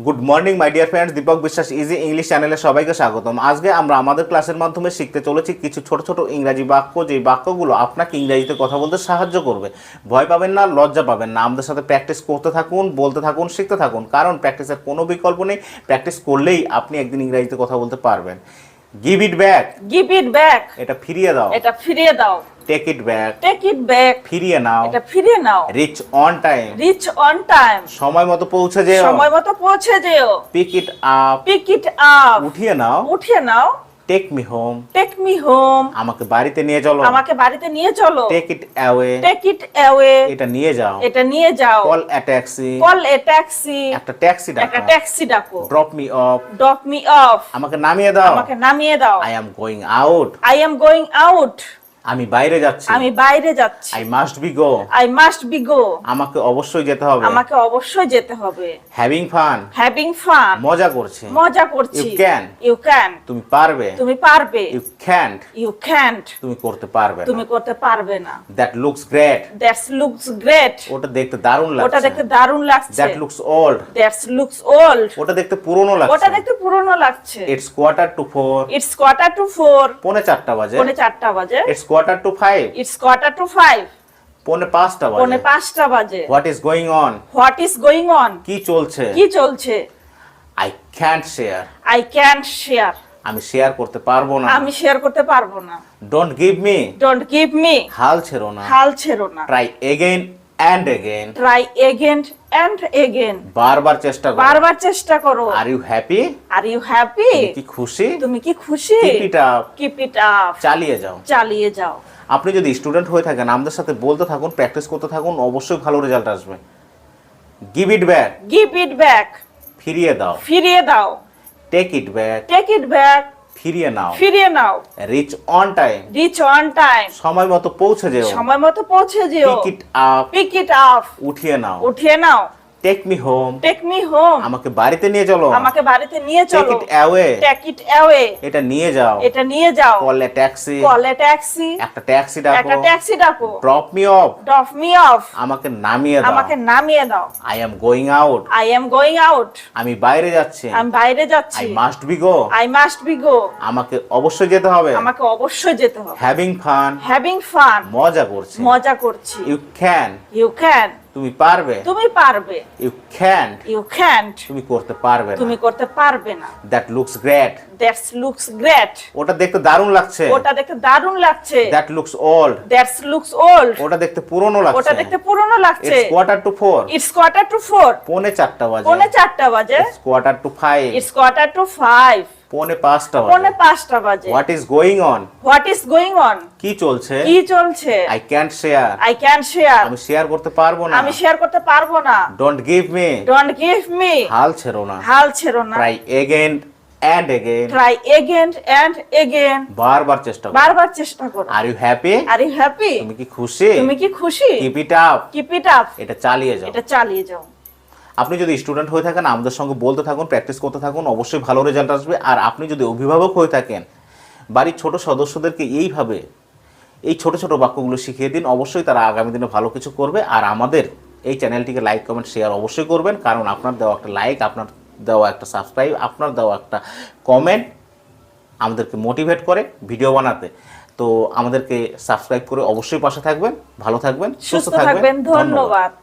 Good morning my dear friends, Deepak Biswas easy English চ্যানেলে সবাইকে স্বাগতম। আজকে আমরা আমাদের ক্লাসের মাধ্যমে শিখতে চলেছি কিছু ছোট ছোট ইংরাজি বাক্য, যে বাক্যগুলো আপনাকে ইংরাজিতে কথা বলতে সাহায্য করবে। ভয় পাবেন না, লজ্জা পাবেন না, আমাদের সাথে প্র্যাকটিস করতে থাকুন, বলতে থাকুন, শিখতে থাকুন, কারণ প্র্যাকটিসের কোনো বিকল্প নেই। প্র্যাকটিস করলেই আপনি একদিন ইংরাজিতে কথা বলতে পারবেন। Give it back, give it back, এটা ফিরিয়ে দাও, এটা ফিরিয়ে দাও। Take it back, take it back, ফিরিয়ে নাও, এটা ফিরিয়ে নাও। Reach on time, reach on time, সময় মতো পৌঁছে যেও, সময় মতো পৌঁছে যেও। Pick it up, pick it up, উঠিয়ে নাও, উঠিয়ে নাও। Take me home, take me home, আমাকে বাড়িতে নিয়ে চলো, আমাকে বাড়িতে নিয়ে চলো। Take it away, take it away, এটা নিয়ে যাও, এটা নিয়ে যাও। Call a taxi, call a taxi, একটা ট্যাক্সি একটা ডাকো, ট্যাক্সি ডাকো। Drop me off, drop me off, আমাকে নামিয়ে দাও, আমাকে নামিয়ে দাও। I am going out, I am going out, আমি বাইরে যাচ্ছি, আমি বাইরে যাচ্ছি। I must be go, I must be go, আমাকে অবশ্যই যেতে হবে, আমাকে অবশ্যই যেতে হবে। হ্যাভিং ফান, হ্যাভিং ফান, মজা করছি, মজা করছি। You can, ইউ ক্যান, তুমি পারবে, তুমি পারবে। ইউ ক্যান্ট, ইউ ক্যান্ট, তুমি করতে পারবে তুমি না, করতে পারবে না। That looks great, that's looks great, ওটা দেখতে দারুণ ওটা লাগছে, দেখতে দারুণ লাগছে। That looks old, that's looks old, ওটা দেখতে পুরনো ওটা লাগছে, দেখতে পুরনো লাগছে। It's quarter to 4, it's quarter to 4, পৌনে 4টা বাজে, পৌনে 4টা বাজে। It's quarter to 5, it's quarter to 5, পৌনে 5টা পৌনে বাজে, 5টা বাজে। What is going on, what is going on, কি চলছে, কি চলছে। I can't share, I can't share, আমি শেয়ার করতে পারবো না, আমি শেয়ার করতে পারবো না। Don't give me, don't give me, হাল ছেড়ো না, হাল ছেড়ো না। Try again and again, try again and again, বারবার চেষ্টা করো, বারবার চেষ্টা করো। Are you happy, are you happy, কি খুশি, তুমি কি খুশি। Keep it up, keep it up, চালিয়ে যাও। চালিয়ে যাও। আপনি যদি স্টুডেন্ট হয়ে থাকেন, আমাদের সাথে বলতে থাকুন, প্র্যাকটিস করতে থাকুন, অবশ্যই ভালো রেজাল্ট আসবে। Give it back, give it back, ফিরিয়ে দাও, ফিরিয়ে দাও। Take it back, take it back, ফিরিয়ে নাও, ফিরিয়ে নাও। Reach on time, reach on time, সময় মতো পৌঁছে যেও, সময় মতো পৌঁছে যেও। Pick it up, pick it up, উঠিয়ে নাও, উঠিয়ে নাও। Take me home, take me home, আমাকে বাড়িতে নিয়ে চলো, আমাকে বাড়িতে নিয়ে টেক চলো। It away, take it away, এটা নিয়ে যাও, এটা নিয়ে যাও। Call a taxi, call a taxi, একটা ট্যাক্সি ডাকো, একটা ট্যাক্সি ডাকো। Drop me off, drop me off, আমাকে নামিয়ে দাও, আমাকে নামিয়ে দাও। I am going out, I am going out, আমি বাইরে যাচ্ছি, আমি বাইরে যাচ্ছি। I must be go, I must be go, আমাকে অবশ্যই যেতে হবে, আমাকে অবশ্যই যেতে হবে। হ্যাভিং ফান, হ্যাভিং ফান, মজা করছি, মজা করছি। ইউ ক্যান, ইউ ক্যান, তুমি পারবে, তুমি পারবে। ইউ ক্যান্ট, ইউ ক্যান্ট, তুমি করতে পারবে না, তুমি করতে পারবে না। That looks great, that's looks great, ওটা দেখতে দারুণ লাগছে, ওটা দেখতে দারুণ লাগছে। That looks old, that's looks old, ওটা দেখতে পুরনো ওটা লাগছে, দেখতে পুরনো লাগছে। It's quarter to 4, it's quarter to 4, পৌনে 4টা বাজে, পৌনে 4টা বাজে। It's quarter to 5, it's quarter to 5, পৌনে 5টা পৌনে বাজে, 5টা বাজে। What is going on, what is going on, কি চলছে, কি চলছে। I can't share, I can share, আমি শেয়ার করতে পারবো না, আমি শেয়ার করতে পারবো না। Don't give me, don't give me, হাল ছেড়ো না, হাল ছেড়ো না। Try again and again, try again and again, বারবার চেষ্টা করো, বারবার চেষ্টা করো। Are you happy, are you happy, তুমি কি খুশি, তুমি কি খুশি। Keep it up, keep it up, এটা চালিয়ে যাও। এটা চালিয়ে যাও। আপনি যদি স্টুডেন্ট হয়ে থাকেন, আমাদের সঙ্গে বলতে থাকুন, প্র্যাকটিস করতে থাকুন, অবশ্যই ভালো রেজাল্ট আসবে। আর আপনি যদি অভিভাবক হয়ে থাকেন, বাড়ির ছোট সদস্যদেরকে এইভাবে এই ছোট ছোট বাক্যগুলো শিখিয়ে দিন, অবশ্যই তারা আগামী দিনে ভালো কিছু করবে। আর আমাদের এই চ্যানেলটিকে লাইক কমেন্ট শেয়ার অবশ্যই করবেন, কারণ আপনার দেওয়া একটা লাইক, আপনার দেওয়া একটা সাবস্ক্রাইব, আপনার দেওয়া একটা কমেন্ট আমাদেরকে মোটিভেট করে ভিডিও বানাতে। তো আমাদেরকে সাবস্ক্রাইব করে অবশ্যই পাশে থাকবেন, ভালো থাকবেন, সুস্থ থাকবেন। ধন্যবাদ।